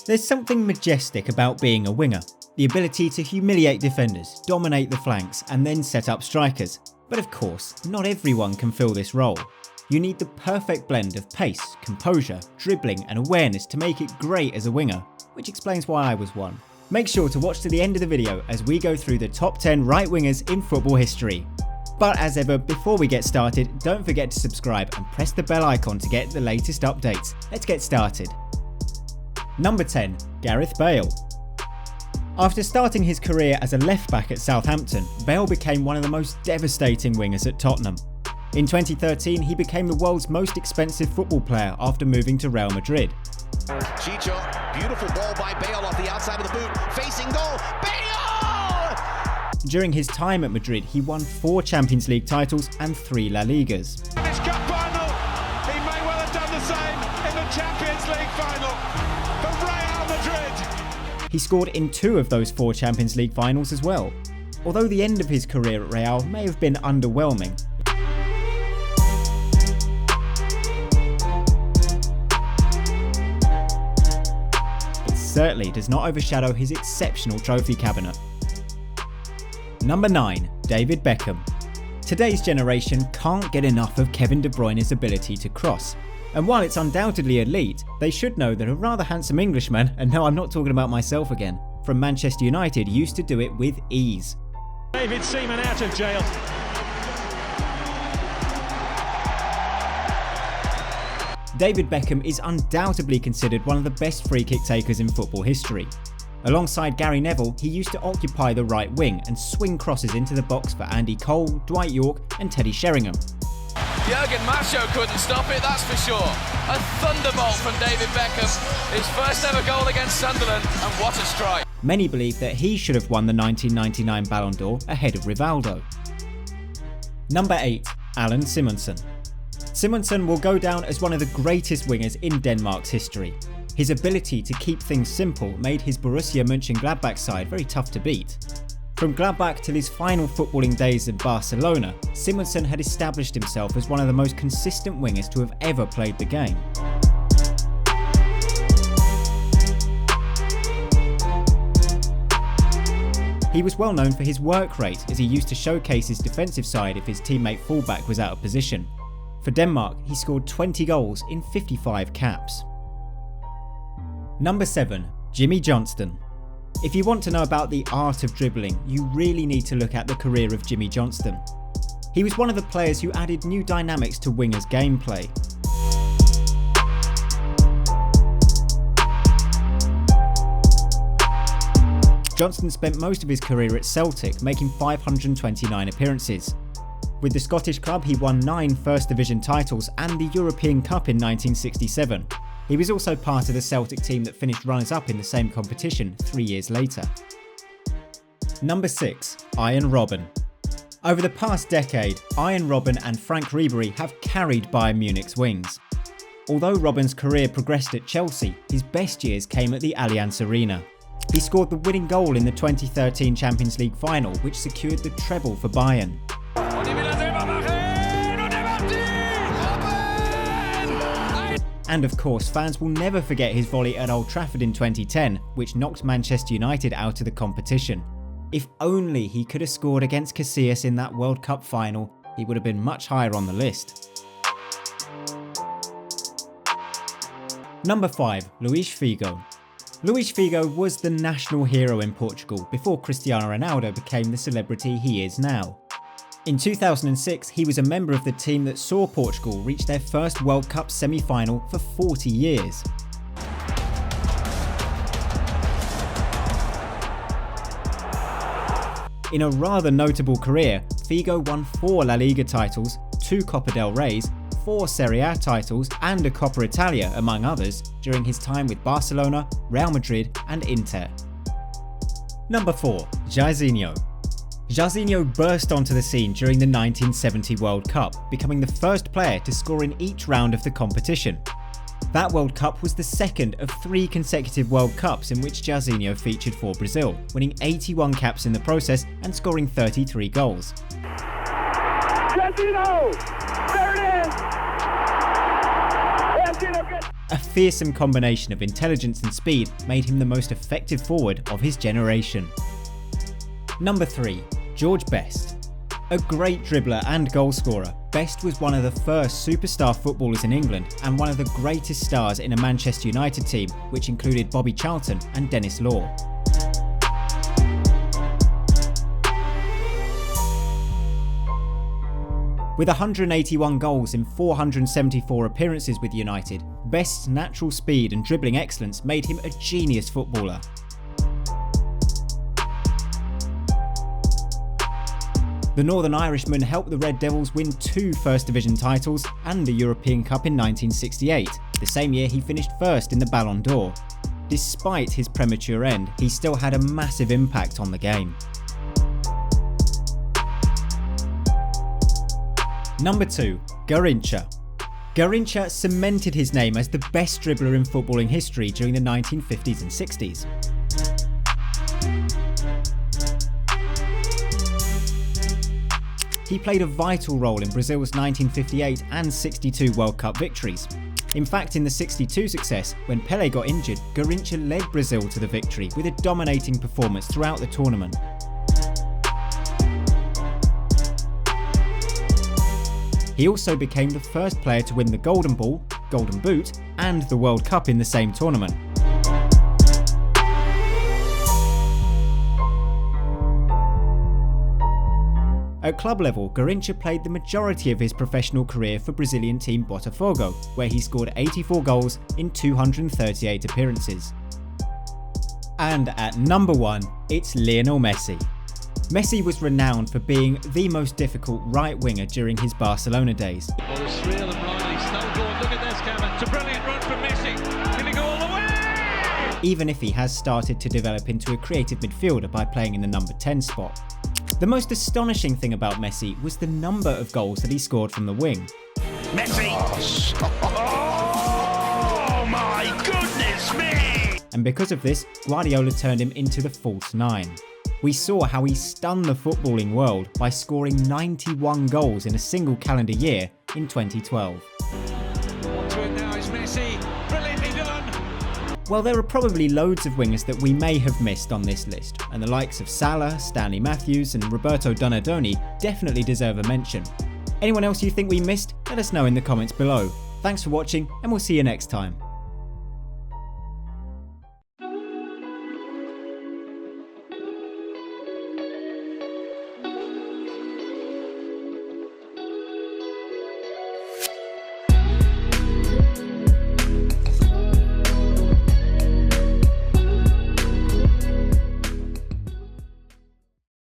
There's something majestic about being a winger. The ability to humiliate defenders, dominate the flanks, and then set up strikers. But of course, not everyone can fill this role. You need the perfect blend of pace, composure, dribbling, and awareness to make it great as a winger, which explains why I was one. Make sure to watch to the end of the video as we go through the top 10 right wingers in football history. But as ever, before we get started, don't forget to subscribe and press the bell icon to get the latest updates. Let's get started. Number 10. Gareth Bale. After starting his career as a left back at Southampton, Bale became one of the most devastating wingers at Tottenham. In 2013, he became the world's most expensive football player after moving to Real Madrid. Giizinho, beautiful ball by Bale off the outside of the boot, facing goal, Bale! During his time at Madrid, he won 4 Champions League titles and 3 La Ligas. This cup final, he may well have done the same in the Champions League final for Real Madrid. He scored in 2 of those 4 Champions League finals as well. Although the end of his career at Real may have been underwhelming, it certainly does not overshadow his exceptional trophy cabinet. Number 9. David Beckham. Today's generation can't get enough of Kevin De Bruyne's ability to cross. And while it's undoubtedly elite, they should know that a rather handsome Englishman, and no, I'm not talking about myself again, from Manchester United used to do it with ease. David Seaman out of jail. David Beckham is undoubtedly considered one of the best free kick takers in football history. Alongside Gary Neville, he used to occupy the right wing and swing crosses into the box for Andy Cole, Dwight Yorke and Teddy Sheringham. Jurgen Macho couldn't stop it, that's for sure. A thunderbolt from David Beckham, his first ever goal against Sunderland, and what a strike. Many believe that he should have won the 1999 Ballon d'Or ahead of Rivaldo. Number 8. Alan Simonson. Simonson will go down as one of the greatest wingers in Denmark's history. His ability to keep things simple made his Borussia Mönchengladbach side very tough to beat. From Gladbach till his final footballing days at Barcelona, Simonson had established himself as one of the most consistent wingers to have ever played the game. He was well known for his work rate, as he used to showcase his defensive side if his teammate fullback was out of position. For Denmark, he scored 20 goals in 55 caps. Number 7. Jimmy Johnston. If you want to know about the art of dribbling, you really need to look at the career of Jimmy Johnston. He was one of the players who added new dynamics to wingers' gameplay. Johnston spent most of his career at Celtic, making 529 appearances. With the Scottish club, he won 9 First Division titles and the European Cup in 1967. He was also part of the Celtic team that finished runners-up in the same competition 3 years later. Number 6. Arjen Robben. Over the past decade, Arjen Robben and Frank Ribery have carried Bayern Munich's wings. Although Robben's career progressed at Chelsea, his best years came at the Allianz Arena. He scored the winning goal in the 2013 Champions League final, which secured the treble for Bayern. And of course, fans will never forget his volley at Old Trafford in 2010, which knocked Manchester United out of the competition. If only he could have scored against Casillas in that World Cup final, he would have been much higher on the list. Number 5. Luís Figo. Luís Figo was the national hero in Portugal before Cristiano Ronaldo became the celebrity he is now. In 2006, he was a member of the team that saw Portugal reach their first World Cup semi-final for 40 years. In a rather notable career, Figo won 4 La Liga titles, 2 Copa del Reys, 4 Serie A titles and a Coppa Italia, among others, during his time with Barcelona, Real Madrid and Inter. Number 4. Giizinho. Giizinho burst onto the scene during the 1970 World Cup, becoming the first player to score in each round of the competition. That World Cup was the second of 3 consecutive World Cups in which Giizinho featured for Brazil, winning 81 caps in the process and scoring 33 goals. Giizinho! There it is! A fearsome combination of intelligence and speed made him the most effective forward of his generation. Number 3. George Best. A great dribbler and goalscorer, Best was one of the first superstar footballers in England and one of the greatest stars in a Manchester United team, which included Bobby Charlton and Dennis Law. With 181 goals in 474 appearances with United, Best's natural speed and dribbling excellence made him a genius footballer. The Northern Irishman helped the Red Devils win 2 First Division titles and the European Cup in 1968, the same year he finished first in the Ballon d'Or. Despite his premature end, he still had a massive impact on the game. Number 2. Garincha. Garincha cemented his name as the best dribbler in footballing history during the 1950s and 60s. He played a vital role in Brazil's 1958 and 62 World Cup victories. In fact, in the 62 success, when Pelé got injured, Garincha led Brazil to the victory with a dominating performance throughout the tournament. He also became the first player to win the Golden Ball, Golden Boot, and the World Cup in the same tournament. At club level, Garincha played the majority of his professional career for Brazilian team Botafogo, where he scored 84 goals in 238 appearances. And at number 1, it's Lionel Messi. Messi was renowned for being the most difficult right winger during his Barcelona days. Oh, it's real and Riley, Snowboard, look at this, Kevin. It's a brilliant run from Messi. Can he go all the way? Even if he has started to develop into a creative midfielder by playing in the number 10 spot. The most astonishing thing about Messi was the number of goals that he scored from the wing. Messi! Oh my goodness me! And because of this, Guardiola turned him into the false 9. We saw how he stunned the footballing world by scoring 91 goals in a single calendar year in 2012. On to it now is Messi. Brilliantly done! Well, there are probably loads of wingers that we may have missed on this list, and the likes of Salah, Stanley Matthews and Roberto Donadoni definitely deserve a mention. Anyone else you think we missed? Let us know in the comments below. Thanks for watching, and we'll see you next time.